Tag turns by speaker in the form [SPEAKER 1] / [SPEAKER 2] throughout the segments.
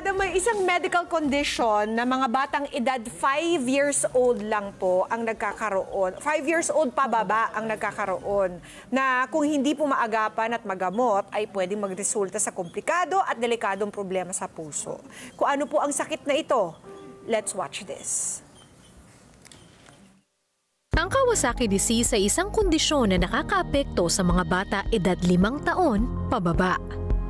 [SPEAKER 1] Kada may isang medical condition na mga batang edad 5 years old lang po ang nagkakaroon. 5 years old pababa ang nagkakaroon. Na kung hindi po maagapan at magamot ay pwedeng magresulta sa komplikado at delikadong problema sa puso. Kung ano po ang sakit na ito, let's watch this.
[SPEAKER 2] Ang Kawasaki disease ay isang kondisyon na nakakaapekto sa mga bata edad 5 taon pababa.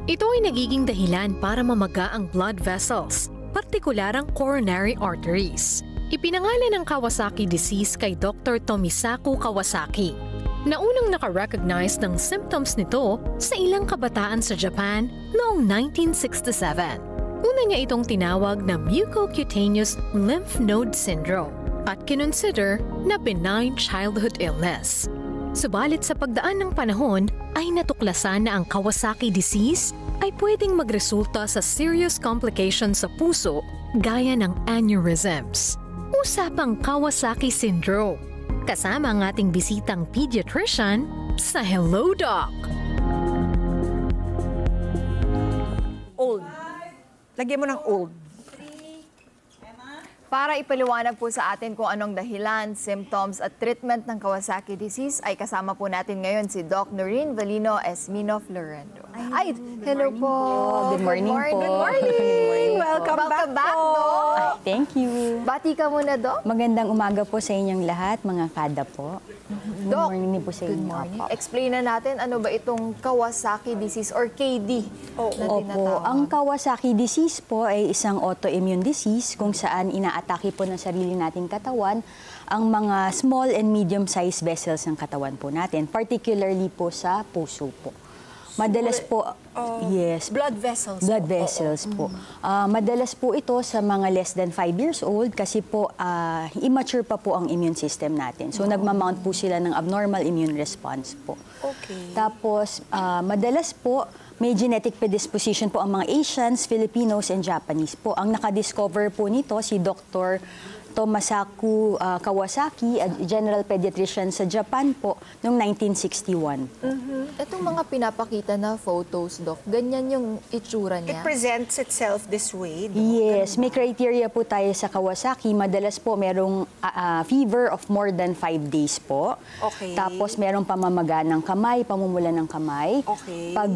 [SPEAKER 2] Ito ay nagiging dahilan para mamaga ang blood vessels, partikular ang coronary arteries. Ipinangalan ang Kawasaki disease kay Dr. Tomisaku Kawasaki, na unang nakarecognize ng symptoms nito sa ilang kabataan sa Japan noong 1967. Una niya itong tinawag na mucocutaneous lymph node syndrome at kinonsider na benign childhood illness. Subalit sa pagdaan ng panahon ay natuklasan na ang Kawasaki disease ay pwedeng magresulta sa serious complications sa puso gaya ng aneurysms. Usapang Kawasaki syndrome. Kasama ang ating bisitang pediatrician sa Hello Doc.
[SPEAKER 1] Old. Lagyan mo ng old.
[SPEAKER 3] Para ipaliwanag po sa atin kung anong dahilan, symptoms at treatment ng Kawasaki disease ay kasama po natin ngayon si Doc Noreen Valino Esmino Florendo. Ay, hello po.
[SPEAKER 4] Good morning po.
[SPEAKER 3] Good morning.
[SPEAKER 1] Welcome back,
[SPEAKER 3] Doc.
[SPEAKER 4] Thank you.
[SPEAKER 3] Bati ka muna, Doc.
[SPEAKER 4] Magandang umaga po sa inyong lahat, mga kada po. Good
[SPEAKER 3] Doc,
[SPEAKER 4] morning po sa
[SPEAKER 3] good
[SPEAKER 4] inyo.
[SPEAKER 3] morning. Explain na natin ano ba itong Kawasaki disease or KD na tinatawag.
[SPEAKER 4] Ang Kawasaki disease po ay isang autoimmune disease kung saan inaatake po ng sarili nating katawan ang mga small and medium-sized vessels ng katawan po natin, particularly po sa puso po. Madalas po, yes.
[SPEAKER 1] Blood vessels.
[SPEAKER 4] Blood vessels po. Madalas po ito sa mga less than 5 years old kasi po immature pa po ang immune system natin. So nagmamount po sila ng abnormal immune response po.
[SPEAKER 1] Okay.
[SPEAKER 4] Tapos madalas po may genetic predisposition po ang mga Asians, Filipinos, and Japanese po. Ang nakadiscover po nito si Dr. Tomisaku Kawasaki, a general pediatrician sa Japan po, noong 1961.
[SPEAKER 3] Itong mga pinapakita na photos, Doc, ganyan yung itsura
[SPEAKER 1] It
[SPEAKER 3] niya?
[SPEAKER 1] presents itself this way.
[SPEAKER 4] Yes, may criteria po tayo sa Kawasaki. Madalas po merong fever of more than 5 days po.
[SPEAKER 1] Okay.
[SPEAKER 4] Tapos merong pamamaga ng kamay, pamumula ng kamay.
[SPEAKER 1] Okay.
[SPEAKER 4] Pag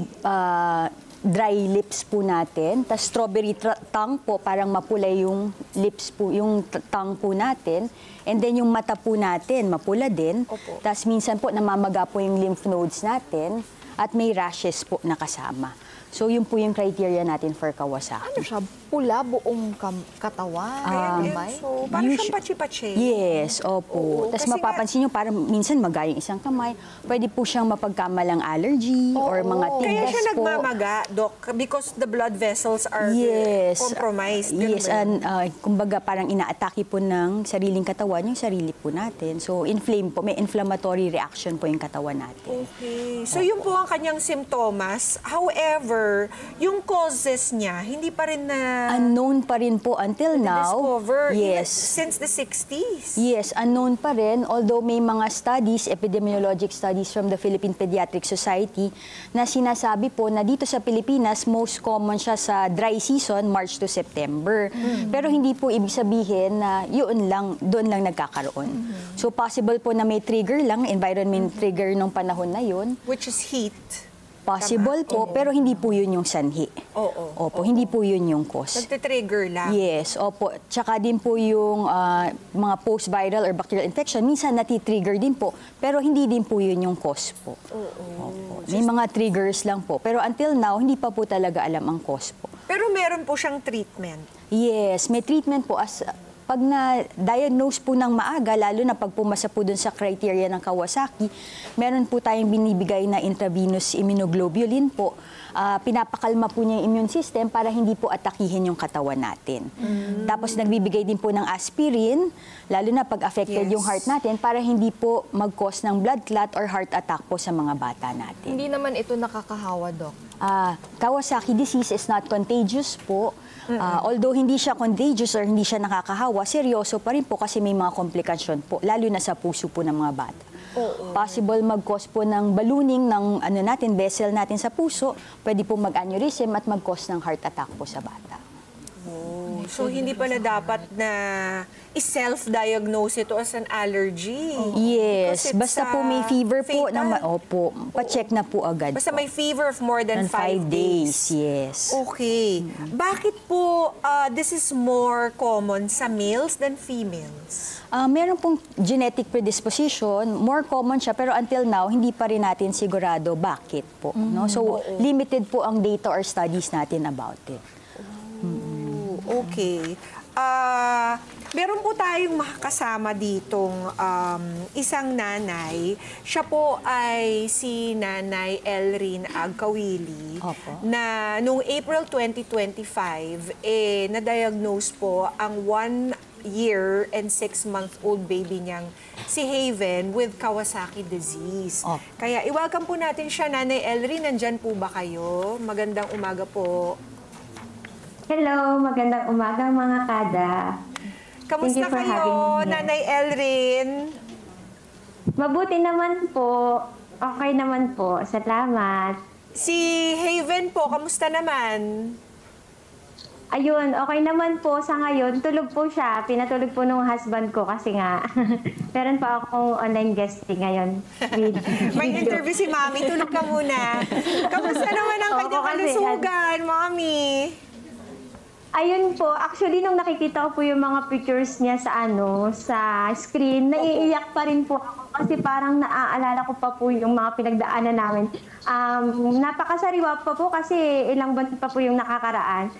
[SPEAKER 4] dry lips po natin, tas strawberry tongue po, parang mapula yung lips po, yung tongue po natin. And then yung mata po natin, mapula din.
[SPEAKER 1] Opo.
[SPEAKER 4] Tas minsan po namamaga po yung lymph nodes natin at may rashes po nakasama. So yun po yung criteria natin for Kawasaki.
[SPEAKER 3] Ano siya? Pula, buong katawan? kamay?
[SPEAKER 1] So, parang siyang pachi-pachi.
[SPEAKER 4] Yes, opo. Tapos
[SPEAKER 1] Kasi
[SPEAKER 4] mapapansin nyo, parang minsan magayang isang kamay. Pwede po siyang mapagkamalang allergy or mga
[SPEAKER 1] Kaya
[SPEAKER 4] tinggas
[SPEAKER 1] siya
[SPEAKER 4] po.
[SPEAKER 1] nagmamaga, Doc, because the blood vessels are
[SPEAKER 4] Yes.
[SPEAKER 1] compromised. Ganun
[SPEAKER 4] Yes,
[SPEAKER 1] ba yun?
[SPEAKER 4] and kumbaga parang inaatake po ng sariling katawan yung sarili po natin. So inflame po, may inflammatory reaction po yung katawan natin.
[SPEAKER 1] Okay. So, yun po ang kanyang simptomas. However, yung causes niya, hindi pa rin na
[SPEAKER 4] Unknown pa rin po until now.
[SPEAKER 1] discover
[SPEAKER 4] Yes.
[SPEAKER 1] since the 60s.
[SPEAKER 4] Yes, unknown pa rin. Although may mga studies, epidemiologic studies from the Philippine Pediatric Society na sinasabi po na dito sa Pilipinas, most common siya sa dry season, March to September. Pero hindi po ibig sabihin na doon lang nagkakaroon. So possible po na may trigger lang, environment trigger nung panahon na yun.
[SPEAKER 1] Which is heat.
[SPEAKER 4] Possible po, pero hindi po yun yung sanhi. Opo, hindi po yun yung cause.
[SPEAKER 1] Nagtitrigger lang.
[SPEAKER 4] Yes, opo. Tsaka din po yung mga post-viral or bacterial infection, minsan nati-trigger din po, pero hindi din po yun yung cause po. Opo. May mga triggers lang po. Pero until now, hindi pa po talaga alam ang cause po.
[SPEAKER 1] Pero meron po siyang treatment.
[SPEAKER 4] Yes, may treatment po pag na-diagnose po ng maaga, lalo na pag pumasa po dun sa criteria ng Kawasaki, meron po tayong binibigay na intravenous immunoglobulin po. Pinapakalma po niya yung immune system para hindi po atakihin yung katawan natin. Tapos nagbibigay din po ng aspirin, lalo na pag affected yung heart natin, para hindi po mag-cause ng blood clot or heart attack po sa mga bata natin.
[SPEAKER 3] Hindi naman ito nakakahawa, Doc.
[SPEAKER 4] Kawasaki disease is not contagious po. Although hindi siya contagious or hindi siya nakakahawa, seryoso pa rin po kasi may mga komplikasyon po, lalo na sa puso po ng mga bata. Possible mag-cause po ng ballooning ng vessel natin sa puso, pwede po mag-aneurysm at mag-cause ng heart attack po sa bata.
[SPEAKER 1] So, hindi pala dapat na i-self-diagnose ito as an allergy.
[SPEAKER 4] Yes,
[SPEAKER 1] Because it's,
[SPEAKER 4] basta po may fever po
[SPEAKER 1] fatal.
[SPEAKER 4] opo, pa-check na po agad.
[SPEAKER 1] Basta
[SPEAKER 4] po.
[SPEAKER 1] may fever of more than 5 days.
[SPEAKER 4] Yes.
[SPEAKER 1] Okay. Bakit po this is more common sa males than females?
[SPEAKER 4] Meron pong genetic predisposition, more common siya, pero until now, hindi pa rin natin sigurado bakit po. No? So, limited po ang data or studies natin about it.
[SPEAKER 1] Okay. Meron po tayong makakasama ditong isang nanay. Siya po ay si Nanay Elrin Agkawili.
[SPEAKER 4] Opo.
[SPEAKER 1] Na noong April 2025, na-diagnose po ang 1 year and 6-month-old baby niyang si Haven with Kawasaki disease.
[SPEAKER 4] Opo.
[SPEAKER 1] Kaya i-welcome po natin siya, Nanay Elrin. Nandyan po ba kayo? Magandang umaga po.
[SPEAKER 5] Hello, magandang umaga mga kada.
[SPEAKER 1] Kamusta
[SPEAKER 5] Thank you for
[SPEAKER 1] kayo,
[SPEAKER 5] having me.
[SPEAKER 1] Nanay Elrin?
[SPEAKER 5] Mabuti naman po. Okay naman po. Salamat.
[SPEAKER 1] Si Haven po, kamusta naman?
[SPEAKER 5] Ayun, okay naman po sa ngayon. Tulog po siya. Pinatulog po nung husband ko kasi nga meron pa akong online guesting ngayon.
[SPEAKER 1] May interview si Mami, tulog ka muna. Kamusta naman ang
[SPEAKER 5] Oo,
[SPEAKER 1] kanyang
[SPEAKER 5] kasi,
[SPEAKER 1] kalusugan, Mami?
[SPEAKER 5] Ayun po, actually nung nakikita ko po yung mga pictures niya sa screen, naiiyak pa rin po ako kasi parang naaalala ko pa po yung mga pinagdaanan namin. Napakasariwa pa po kasi ilang buwan pa po yung nakakaraan.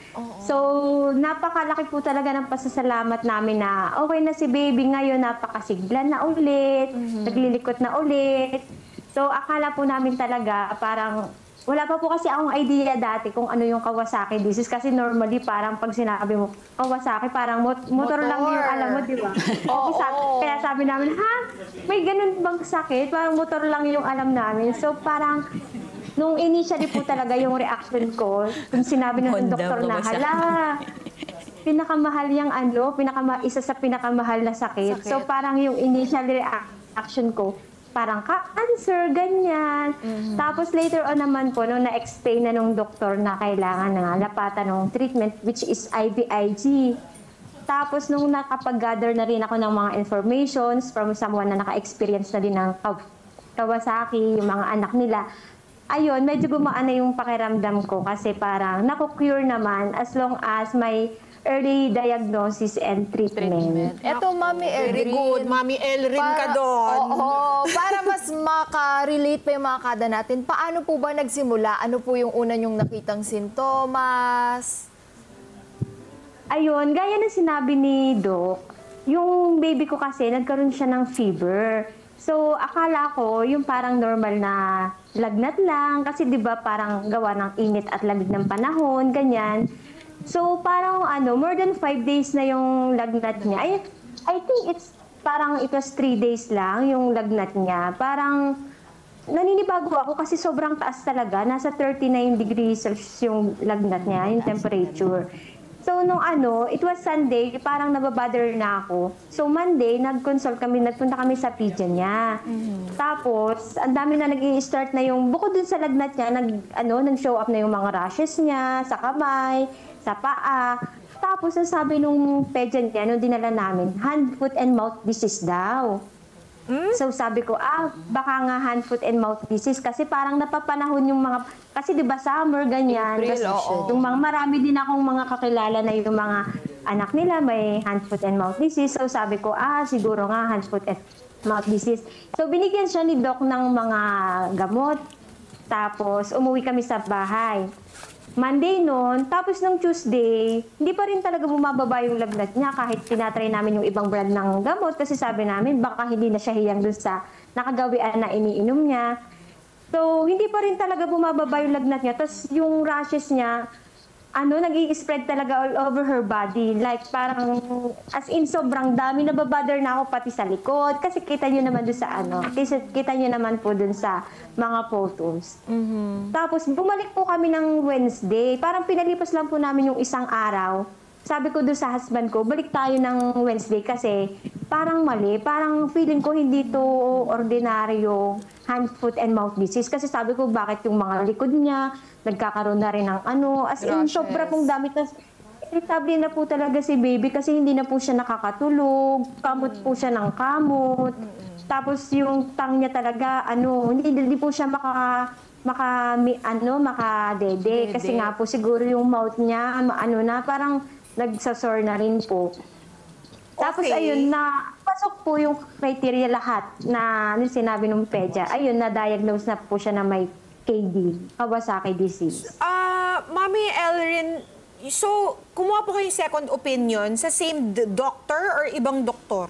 [SPEAKER 5] So, napakalaki po talaga ng pasasalamat namin na okay na si baby ngayon, napakasigla na ulit, naglilikot na ulit. So, akala po namin talaga parang wala pa po kasi akong idea dati kung ano yung Kawasaki disease kasi normally parang pag sinabi mo Kawasaki parang motor lang yung alam mo, di ba? Kaya sabi namin, ha? May ganun bang sakit? Parang motor lang yung alam namin. So parang nung initially po talaga yung reaction ko, kung sinabi ng doktor na, hala, pinakamahal yung isa sa pinakamahal na sakit. So parang yung initial reaction ko, parang cancer, ganyan. Tapos later on naman po, nung na-explain na nung doktor na kailangan na lapatan ng treatment, which is IVIG. Tapos nung nakapag-gather na rin ako ng mga informations from someone na naka-experience na din ng Kawasaki, yung mga anak nila, ayun, medyo gumaan na yung pakiramdam ko kasi parang naku-cure naman as long as may early diagnosis and treatment.
[SPEAKER 3] Eto, Mami Elrin.
[SPEAKER 1] Very good, Mami Elrin ka doon.
[SPEAKER 3] Oo, para mas maka-relate pa yung mga kada natin, paano po ba nagsimula? Ano po yung una nyong nakitang sintomas?
[SPEAKER 5] Ayun, gaya ng sinabi ni Doc, yung baby ko kasi nagkaroon siya ng fever. So, akala ko yung parang normal na lagnat lang kasi 'di ba parang gawa ng init at lamig ng panahon, ganyan. So, parang more than 5 days na yung lagnat niya. I think it was 3 days lang yung lagnat niya. Parang naninibago ako kasi sobrang taas talaga. Nasa 39 degrees Celsius yung lagnat niya, yung temperature. So, nung it was Sunday, parang nababother na ako. So, Monday, nagpunta kami sa PIDYA niya. Tapos, ang dami na nag-i-start na yung, bukod dun sa lagnat niya, nag-show up na yung mga rashes niya, sa kamay, sa paa. Tapos, ang sabi nung pedyan niya, nung dinala namin, hand, foot, and mouth disease daw. So sabi ko, baka nga hand, foot, and mouth disease kasi parang napapanahon yung mga, kasi di ba summer, ganyan.
[SPEAKER 3] April, oo.
[SPEAKER 5] Yung marami din akong mga kakilala na yung mga anak nila may hand, foot, and mouth disease. So sabi ko, siguro nga hand, foot, and mouth disease. So binigyan siya ni Doc ng mga gamot. Tapos umuwi kami sa bahay. Monday noon, tapos ng Tuesday, hindi pa rin talaga bumababa yung lagnat niya kahit tinatry namin yung ibang brand ng gamot kasi sabi namin baka hindi na siya hiyang dun sa nakagawian na iniinom niya. So, hindi pa rin talaga bumababa yung lagnat niya. Tapos yung rashes niya, nag-i-spread talaga all over her body. Like parang, as in sobrang dami, nababother na ako pati sa likod. Kasi kita nyo naman dun sa kita nyo naman po dun sa mga photos. Tapos bumalik po kami ng Wednesday. Parang pinalipas lang po namin yung isang araw. Sabi ko doon sa husband ko, balik tayo ng Wednesday kasi parang mali. Parang feeling ko hindi to ordinaryo hand, foot, and mouth disease. Kasi sabi ko, bakit yung mga likod niya, nagkakaroon na rin ng as in,
[SPEAKER 3] Rashes.
[SPEAKER 5] sobra pong dami. irritable na po talaga si baby kasi hindi na po siya nakakatulog, kamot po siya ng kamot. Tapos yung tongue niya talaga, hindi po siya makadede. Kasi nga po siguro yung mouth niya, parang nagsasore na rin po. Tapos
[SPEAKER 1] Okay.
[SPEAKER 5] ayun, pasok po yung criteria lahat na sinabi ng pedya. Ayun, na-diagnose na po siya na may KD, Kawasaki disease.
[SPEAKER 1] Mami Elrin, so kumuha po kayong second opinion sa same doctor or ibang doktor?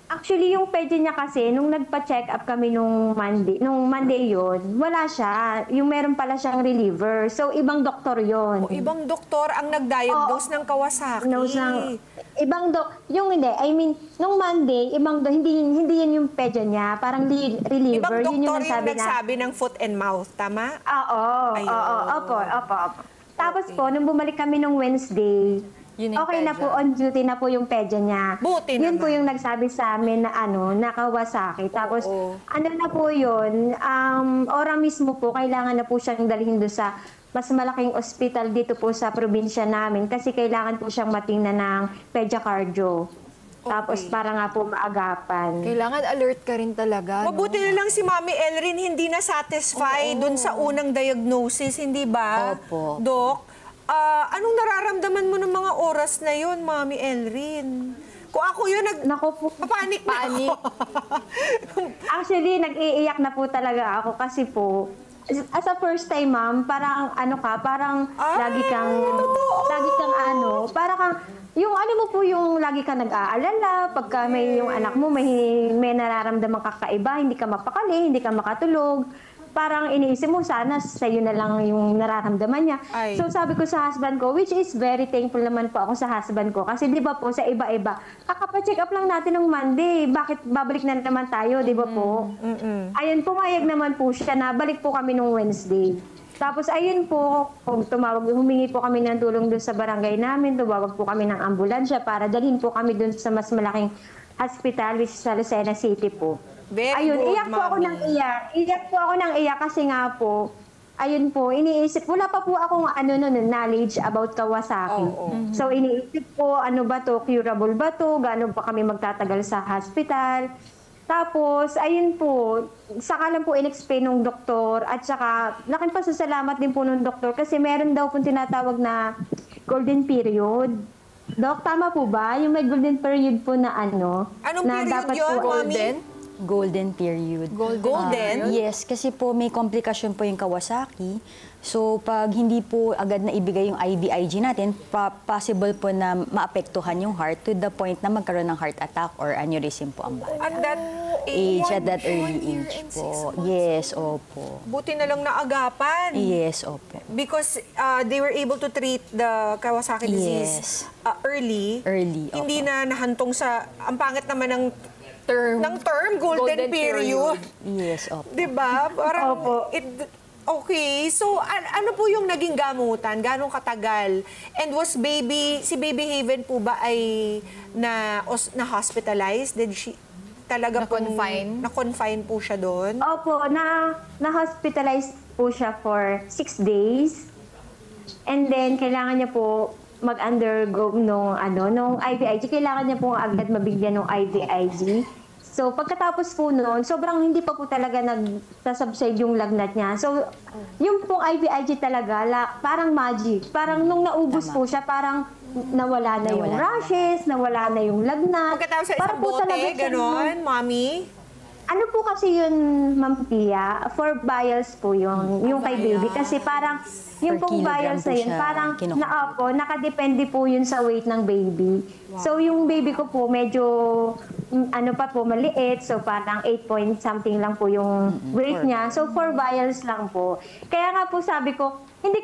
[SPEAKER 5] Actually, yung pedya niya kasi, nung nagpa-check up kami nung Monday yun, wala siya. Yung meron pala siyang reliever. So, ibang doktor yun.
[SPEAKER 1] O ibang doktor ang nag-diagnose ng Kawasaki?
[SPEAKER 5] Nung Monday, hindi yun yung pedya niya. Parang reliever.
[SPEAKER 1] Ibang
[SPEAKER 5] Yun yung
[SPEAKER 1] doktor yung
[SPEAKER 5] nagsabi
[SPEAKER 1] nagsabi ng foot and mouth, tama? Ayun.
[SPEAKER 5] Opo. Tapos po, nung bumalik kami nung Wednesday,
[SPEAKER 3] Yun yung
[SPEAKER 5] okay na
[SPEAKER 3] pedya.
[SPEAKER 5] po, on duty na po yung pedya niya.
[SPEAKER 1] Buti
[SPEAKER 5] Yun po
[SPEAKER 1] naman.
[SPEAKER 5] yung nagsabi sa amin na na Kawasaki. Tapos,
[SPEAKER 1] Oo.
[SPEAKER 5] na po yun, ora mismo po, kailangan na po siyang dalhin doon sa mas malaking ospital dito po sa probinsya namin kasi kailangan po siyang matingnan ng pedya cardio. Tapos para nga po maagapan.
[SPEAKER 3] Kailangan alert ka rin talaga.
[SPEAKER 1] Mabuti na lang si Mami Elrin hindi na satisfy dun sa unang diagnosis, hindi ba?
[SPEAKER 4] Opo.
[SPEAKER 1] Dok, anong nararamdaman mo ng mga oras na yun, Mami Elrin? Kung ako yun,
[SPEAKER 5] Nako po.
[SPEAKER 1] papanik na
[SPEAKER 3] Panik.
[SPEAKER 1] ako.
[SPEAKER 5] Actually, nag-iiyak na po talaga ako kasi po, as a first time ma'am, parang parang lagi kang yung mo po yung lagi kang nag-aalala, pagka may yung anak mo may nararamdaman kakaiba, hindi ka mapakali, hindi ka makatulog. Parang iniisip mo, sana sa'yo na lang yung nararamdaman niya.
[SPEAKER 1] Ay.
[SPEAKER 5] So sabi ko sa husband ko, which is very thankful naman po ako sa husband ko. Kasi di ba po, sa iba-iba, kakapacheck up lang natin ng Monday. Bakit babalik na naman tayo, di ba po? Ayun, pumayag naman po siya na balik po kami nung Wednesday. Tapos ayun po, humingi po kami ng tulong doon sa barangay namin. Tumawag po kami ng ambulansya para dalhin po kami doon sa mas malaking hospital, which is sa Lucena City po.
[SPEAKER 1] Very
[SPEAKER 5] Ayun,
[SPEAKER 1] good,
[SPEAKER 5] iyak po ako
[SPEAKER 1] Mami.
[SPEAKER 5] ng iyak. Iyak po ako ng iyak kasi nga po, ayun po, iniisip, wala pa po akong knowledge about Kawasaki. So iniisip ko, ano ba to, curable ba to, gaano pa kami magtatagal sa hospital. Tapos, ayun po, saka lang po in-explain ng doktor at saka laking pasasalamat din po ng doktor kasi meron daw po tinatawag na golden period. Dok, tama po ba? Yung may golden period po na
[SPEAKER 1] Anong
[SPEAKER 5] na
[SPEAKER 1] period
[SPEAKER 5] dapat
[SPEAKER 1] yun,
[SPEAKER 5] po,
[SPEAKER 1] Mami?
[SPEAKER 4] Golden period.
[SPEAKER 1] Golden?
[SPEAKER 4] Yes, kasi po may komplikasyon po yung Kawasaki. So pag hindi po agad na ibigay yung IVIG natin, possible po na maapektuhan yung heart to the point na magkaroon ng heart attack or aneurysm po ang bata.
[SPEAKER 1] At that
[SPEAKER 4] Age, at that early
[SPEAKER 3] 1 year
[SPEAKER 4] age
[SPEAKER 3] and 6
[SPEAKER 4] po.
[SPEAKER 3] months.
[SPEAKER 4] Yes, opo.
[SPEAKER 1] Buti na lang naagapan.
[SPEAKER 4] Yes, opo.
[SPEAKER 1] Because they were able to treat the Kawasaki disease
[SPEAKER 4] Yes.
[SPEAKER 1] early.
[SPEAKER 4] Early,
[SPEAKER 1] Hindi
[SPEAKER 4] opo.
[SPEAKER 1] na nahantong sa, ang pangit naman ng
[SPEAKER 3] Term.
[SPEAKER 1] golden period.
[SPEAKER 4] Yes, opo.
[SPEAKER 1] Diba? Parang,
[SPEAKER 5] Opo.
[SPEAKER 1] okay. So, ano po yung naging gamutan? Ganong katagal? And was si Baby Haven po ba ay na-hospitalized? Did she talaga
[SPEAKER 3] Na-confine?
[SPEAKER 1] Na-confine po siya doon?
[SPEAKER 5] Opo, na-hospitalized po siya for 6 days. And then, kailangan niya po mag-undergo nung IVIG. Kailangan niya po agad mabigyan ng IVIG. So, pagkatapos po noon, sobrang hindi pa po talaga nag-subside yung lagnat niya. So, yung pong IVIG talaga, parang magic. Parang nung naubos po siya, parang nawala na yung rashes, nawala na yung lagnat.
[SPEAKER 1] Pagkatapos sa
[SPEAKER 5] Parang
[SPEAKER 1] isang
[SPEAKER 5] po
[SPEAKER 1] bote,
[SPEAKER 5] talaga siyang-
[SPEAKER 1] ganon, Mami?
[SPEAKER 5] Ano po kasi yun, Ma'am Pia? 4 vials po yung kay baby. Kasi parang, yung
[SPEAKER 4] Per
[SPEAKER 5] pong
[SPEAKER 4] kilogram
[SPEAKER 5] vials
[SPEAKER 4] po
[SPEAKER 5] na yun,
[SPEAKER 4] siya
[SPEAKER 5] parang,
[SPEAKER 4] kinukuha.
[SPEAKER 5] nakadepende po yun sa weight ng baby. So, yung baby ko po, medyo, maliit. So, parang 8 point something lang po yung weight niya. So, 4 vials lang po. Kaya nga po sabi ko, hindi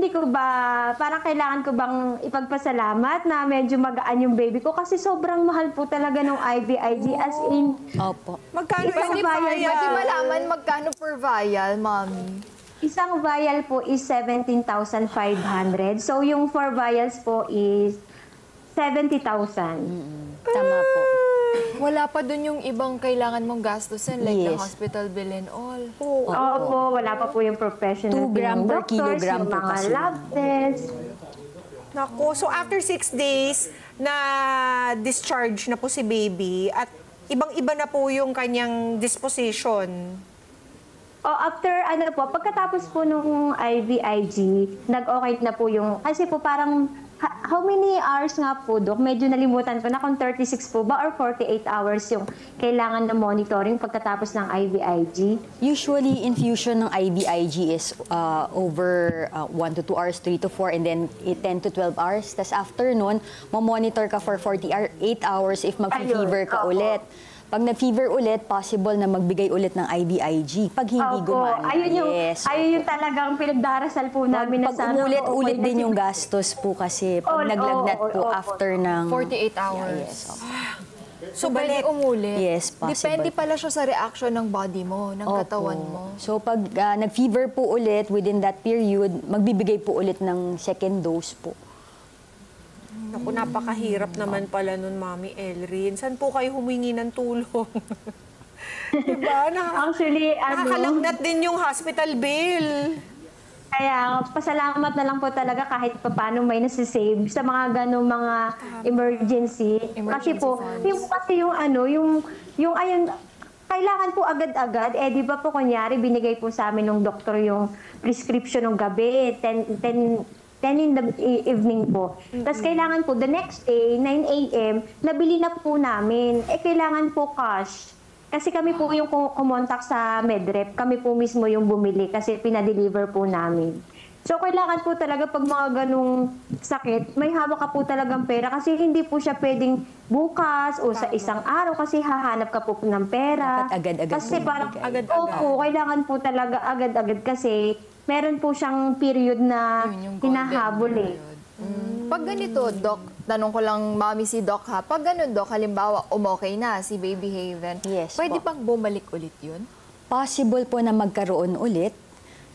[SPEAKER 5] ko ba, parang kailangan ko bang ipagpasalamat na medyo magaan yung baby ko kasi sobrang mahal po talaga ng IVIG as in,
[SPEAKER 4] Opo.
[SPEAKER 1] Magkano
[SPEAKER 5] Isang
[SPEAKER 1] isang
[SPEAKER 5] vial.
[SPEAKER 1] vial?
[SPEAKER 3] Pwede malaman magkano per vial, Mami?
[SPEAKER 5] isang vial po is 17,500. So, yung 4 vials po is 70,000.
[SPEAKER 4] Tama po.
[SPEAKER 3] Wala pa dun yung ibang kailangan mong gastusin, like the
[SPEAKER 4] Yes.
[SPEAKER 3] hospital bill and all.
[SPEAKER 5] Opo, wala pa po yung professional
[SPEAKER 4] 2 gram
[SPEAKER 5] ng
[SPEAKER 4] per
[SPEAKER 5] doctors,
[SPEAKER 4] kilogram
[SPEAKER 5] yung
[SPEAKER 4] po
[SPEAKER 5] mga
[SPEAKER 4] kasi.
[SPEAKER 5] lab tests.
[SPEAKER 1] Nako, so after 6 days na discharge na po si baby at ibang-iba na po yung kanyang disposition.
[SPEAKER 5] After, pagkatapos po nung IVIG, nag-okay na po yung, kasi po parang, how many hours nga po, Dok? Medyo nalimutan ko na kung 36 po ba or 48 hours yung kailangan na monitoring pagkatapos ng IVIG.
[SPEAKER 4] Usually, infusion ng IVIG is over 1 to 2 hours, 3 to 4, and then 10 to 12 hours. Tapos after nun, mamonitor ka for 48 hours if mag-fever ka
[SPEAKER 5] Ayun,
[SPEAKER 4] ulit. Pag nag-fever ulit, possible na magbigay ulit ng IVIG. Pag hindi gumana.
[SPEAKER 5] Ayun yung talagang pinagdarasal po namin na
[SPEAKER 4] Pag umulit-ulit din yung gastos po kasi pag naglagnat po after ng
[SPEAKER 3] 48 hours.
[SPEAKER 4] Yes.
[SPEAKER 3] So, pwede umulit.
[SPEAKER 4] Yes, possible.
[SPEAKER 3] Depende pala siya sa reaction ng body mo, ng katawan mo.
[SPEAKER 4] So pag nag-fever po ulit within that period, magbibigay po ulit ng second dose po.
[SPEAKER 1] Naku, napakahirap naman pala nun, Mami Elrin. Saan po kayo humingi ng tulong? Diba?
[SPEAKER 5] Actually,
[SPEAKER 1] Nakakalagnat din yung hospital bill.
[SPEAKER 5] Kaya pasalamat na lang po talaga kahit paano may nasisave sa mga ganong mga emergency. Kasi po, yung ayun, kailangan po agad-agad. Di ba po kunyari, binigay po sa amin ng doktor yung prescription ng gabi, 10 in the evening po. Tapos kailangan po, the next day, 9 a.m., nabili na po namin. Kailangan po cash. Kasi kami po yung kumontak sa MedRep. Kami po mismo yung bumili kasi pinadeliver po namin. So, kailangan po talaga pag mga ganong sakit, may hawak ka po talagang pera kasi hindi po siya pwedeng bukas o sa isang araw kasi hahanap ka po ng pera.
[SPEAKER 4] Dapat agad-agad
[SPEAKER 5] Kasi
[SPEAKER 4] po
[SPEAKER 5] parang,
[SPEAKER 1] agad-agad.
[SPEAKER 5] opo, kailangan po talaga agad-agad kasi meron po siyang period na
[SPEAKER 3] Yun yung golden
[SPEAKER 5] hinahabol eh.
[SPEAKER 3] Pag ganito, Doc, tanong ko lang, Mami, si Doc ha, pag ganun, Doc, halimbawa, umokay na si Baby Haven,
[SPEAKER 4] Yes
[SPEAKER 3] pwede
[SPEAKER 4] po.
[SPEAKER 3] pang bumalik ulit yun?
[SPEAKER 4] Possible po na magkaroon ulit.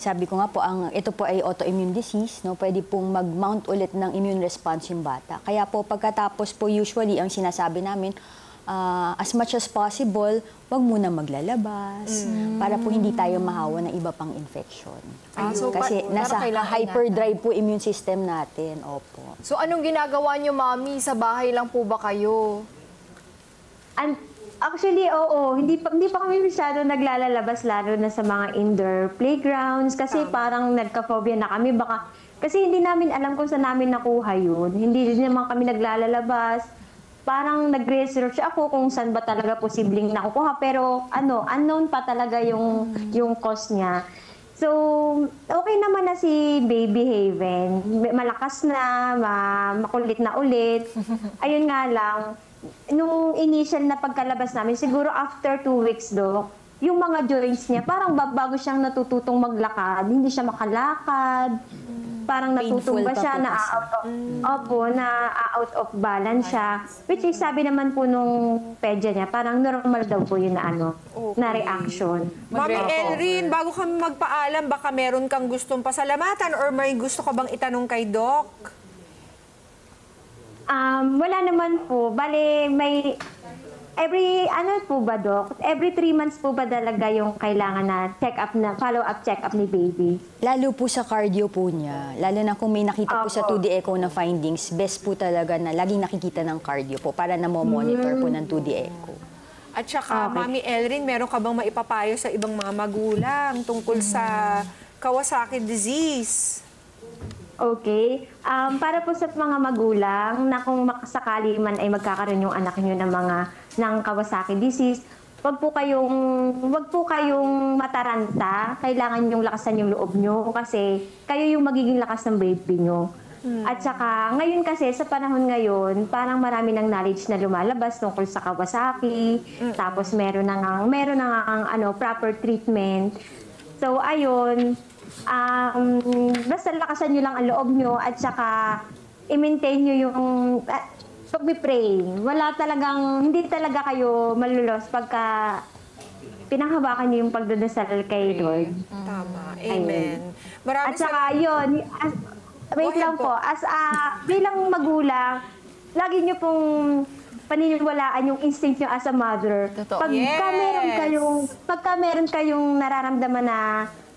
[SPEAKER 4] Sabi ko nga po, ito po ay autoimmune disease, no? Pwede pong mag-mount ulit ng immune response yung bata. Kaya po pagkatapos po usually ang sinasabi namin, as much as possible, wag muna maglalabas para po hindi tayo mahawa ng iba pang infection.
[SPEAKER 3] So,
[SPEAKER 4] Kasi
[SPEAKER 3] pero
[SPEAKER 4] nasa
[SPEAKER 3] kailangan
[SPEAKER 4] hyperdrive po immune system natin. Opo.
[SPEAKER 3] So, anong ginagawa niyo, Mami? Sa bahay lang po ba kayo?
[SPEAKER 5] Actually, oo. Hindi pa kami masyado naglalabas lalo na sa mga indoor playgrounds kasi parang nagka-phobia na kami. Kasi hindi namin alam kung saan namin nakuha yun. Hindi din naman kami naglalabas. Parang nag-research ako kung saan ba talaga posibleng nakukuha. Pero unknown pa talaga yung cause niya. So, okay naman na si Baby Haven. Malakas na, makulit na ulit. Ayun nga lang, nung initial na pagkalabas namin, siguro after 2 weeks, Dok, yung mga joints niya, parang bago siyang natututong maglakad, hindi siya makalakad. Parang natutong
[SPEAKER 4] Painful
[SPEAKER 5] ba siya,
[SPEAKER 4] pa po
[SPEAKER 5] na out of balance siya. Which is, sabi naman po nung pedya niya, parang normal daw po yun na reaction.
[SPEAKER 1] Mami Elrin, bago kami magpaalam, baka meron kang gustong pasalamatan or may gusto ka bang itanong kay Doc?
[SPEAKER 5] Wala naman po. Bale, may Every 3 months po ba talaga yung kailangan na follow-up check-up ni baby?
[SPEAKER 4] Lalo po sa cardio po niya, lalo na kung may nakita po sa 2D echo na findings, best po talaga na laging nakikita ng cardio po para na monitor po ng 2D echo.
[SPEAKER 1] At saka, Mami Elrin, meron ka bang maipapayo sa ibang mga magulang tungkol sa Kawasaki disease?
[SPEAKER 5] Okay. Para po sa mga magulang na kung makasakali man ay magkakaroon yung anak niyo ng Kawasaki disease, wag po kayong mataranta. Kailangan yung lakasan yung loob nyo kasi kayo yung magiging lakas ng baby nyo. At saka, ngayon kasi, sa panahon ngayon, parang marami ng knowledge na lumalabas tungkol sa Kawasaki. Tapos meron na nga proper treatment. So, ayun. Basta lakasan nyo lang ang loob nyo at saka i-maintain nyo yung pag-pray. Hindi talaga kayo malulos pagka pinanghawakan nyo yung pagdadasal kay Lord.
[SPEAKER 1] Tama. Amen. Maraming
[SPEAKER 5] At saka yun, wait lang po, bilang magulang, lagi nyo pong paniniwalaan yung instinct nyo as a mother.
[SPEAKER 3] Totoo.
[SPEAKER 5] Pagka meron kayong nararamdaman na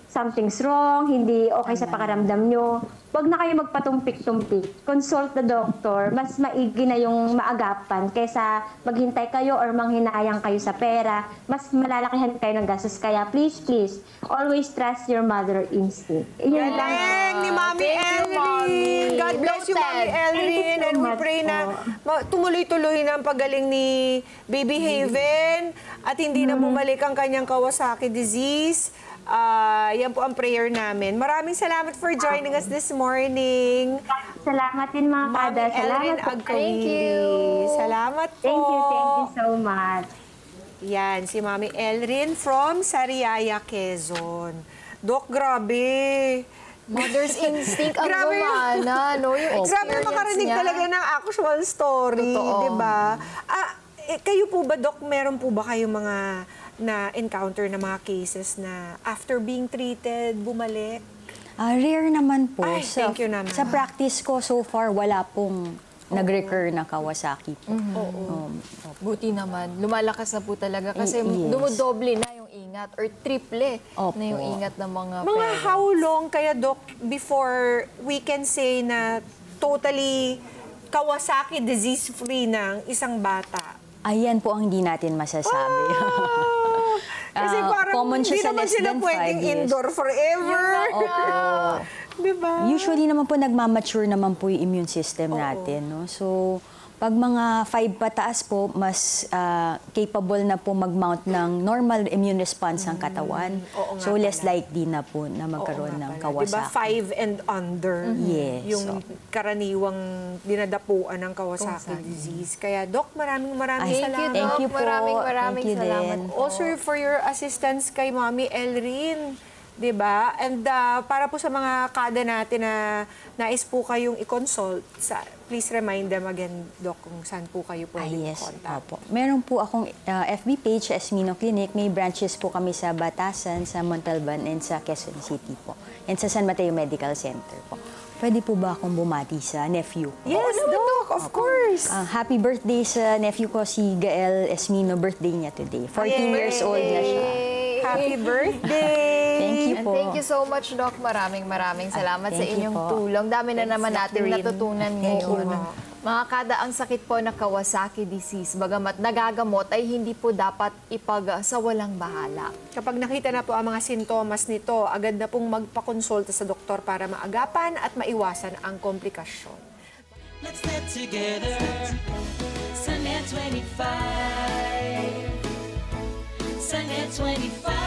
[SPEAKER 5] something's wrong, hindi okay sa pakiramdam nyo, huwag na kayo magpatumpik-tumpik. Consult the doctor. Mas maigi na yung maagapan kaysa maghintay kayo or manghinayang kayo sa pera. Mas malalakihan kayo ng gastos. Kaya please, always trust your mother instinct. Yun lang.
[SPEAKER 1] Galing ni Mami
[SPEAKER 3] Thank you,
[SPEAKER 1] Elrin.
[SPEAKER 3] Mommy.
[SPEAKER 1] God bless you, Mami
[SPEAKER 3] Noted.
[SPEAKER 1] Elrin.
[SPEAKER 5] Thank you so
[SPEAKER 1] And we
[SPEAKER 5] much
[SPEAKER 1] pray na
[SPEAKER 5] po.
[SPEAKER 1] tumuloy-tuloy na ang pagaling ni Baby Haven at hindi na bumalik ang kanyang Kawasaki disease. Yan po ang prayer namin. Maraming salamat for joining us this morning.
[SPEAKER 5] Salamat din mga
[SPEAKER 1] Mami
[SPEAKER 5] kada.
[SPEAKER 1] Elrin
[SPEAKER 5] Salamat po.
[SPEAKER 1] Agkawili.
[SPEAKER 3] Thank you.
[SPEAKER 1] Salamat po.
[SPEAKER 5] Thank you so much.
[SPEAKER 1] Yan, si Mami Elrin from Sariaya, Quezon. Dok, grabe.
[SPEAKER 3] Mother's instinct ang
[SPEAKER 1] Grabe.
[SPEAKER 3] gumana, no? Yung
[SPEAKER 1] Grabe
[SPEAKER 3] experience
[SPEAKER 1] makarinig
[SPEAKER 3] niya.
[SPEAKER 1] talaga ng actual story,
[SPEAKER 3] Totoo.
[SPEAKER 1] di ba? Kayo po ba, Dok, meron po ba kayong mga na-encounter na mga cases na after being treated, bumalik?
[SPEAKER 4] Rare naman po.
[SPEAKER 1] Ay, thank you naman.
[SPEAKER 4] Sa practice ko so far, wala pong nag-recur na Kawasaki po.
[SPEAKER 3] Buti naman. Lumalakas na po talaga kasi
[SPEAKER 4] Yes.
[SPEAKER 3] dumodoble na yung ingat or triple
[SPEAKER 4] Opo.
[SPEAKER 3] na yung ingat ng mga
[SPEAKER 1] Mga
[SPEAKER 3] parents.
[SPEAKER 1] how long kaya, Dok, before we can say na totally Kawasaki disease-free ng isang bata?
[SPEAKER 4] Ayan po ang hindi natin masasabi.
[SPEAKER 1] Kasi parang
[SPEAKER 4] common siya
[SPEAKER 1] hindi
[SPEAKER 4] sa
[SPEAKER 1] naman
[SPEAKER 4] less
[SPEAKER 1] sila
[SPEAKER 4] than
[SPEAKER 1] pwedeng
[SPEAKER 4] 5 years.
[SPEAKER 1] indoor forever.
[SPEAKER 4] Opo.
[SPEAKER 1] Diba?
[SPEAKER 4] Usually naman po nagmamature naman po yung immune system natin. No? So, pag mga 5 pataas po, mas capable na po mag-mount ng normal immune response ang katawan.
[SPEAKER 1] Oo nga
[SPEAKER 4] So, less
[SPEAKER 1] pala.
[SPEAKER 4] likely na po na magkaroon ng
[SPEAKER 1] Diba,
[SPEAKER 4] Kawasaki.
[SPEAKER 1] 5 and under
[SPEAKER 4] Yes,
[SPEAKER 1] yung karaniwang dinadapuan ng Kawasaki disease. Kaya, Doc, maraming
[SPEAKER 3] Thank you,
[SPEAKER 1] salamat.
[SPEAKER 4] Thank
[SPEAKER 3] Doc.
[SPEAKER 4] you po.
[SPEAKER 3] Maraming
[SPEAKER 4] Thank you
[SPEAKER 3] salamat
[SPEAKER 4] din.
[SPEAKER 3] po.
[SPEAKER 1] Also for your assistance kay Mami Elrin. 'Di ba? And para po sa mga kada natin na nais po kayong i-consult, please remind them again, Doc, kung saan po kayo pwedeng
[SPEAKER 4] Yes,
[SPEAKER 1] contact.
[SPEAKER 4] opo. Meron po akong FB page, Esmino Clinic. May branches po kami sa Batasan, sa Montalban, and sa Quezon City po. And sa San Mateo Medical Center po. Pwede po ba akong bumati sa nephew ko?
[SPEAKER 1] Yes, Doc, of course.
[SPEAKER 4] Happy birthday sa nephew ko, si Gael Esmino. Birthday niya today. 14 years old na siya.
[SPEAKER 1] Happy birthday!
[SPEAKER 4] Thank you
[SPEAKER 3] And
[SPEAKER 4] po.
[SPEAKER 3] thank you so much, Doc. Maraming salamat sa
[SPEAKER 4] thank you
[SPEAKER 3] inyong
[SPEAKER 4] po.
[SPEAKER 3] tulong. Dami na naman
[SPEAKER 1] Doc
[SPEAKER 3] natin
[SPEAKER 1] Doreen.
[SPEAKER 3] natutunan ngayon. Mga kada, ang sakit po ng Kawasaki disease, bagamat nagagamot, ay hindi po dapat ipagsawalang bahala.
[SPEAKER 1] Kapag nakita na po ang mga sintomas nito, agad na pong magpakonsulta sa doktor para maagapan at maiwasan ang komplikasyon.
[SPEAKER 6] Let's get together. Sunday 25. Sunday 25.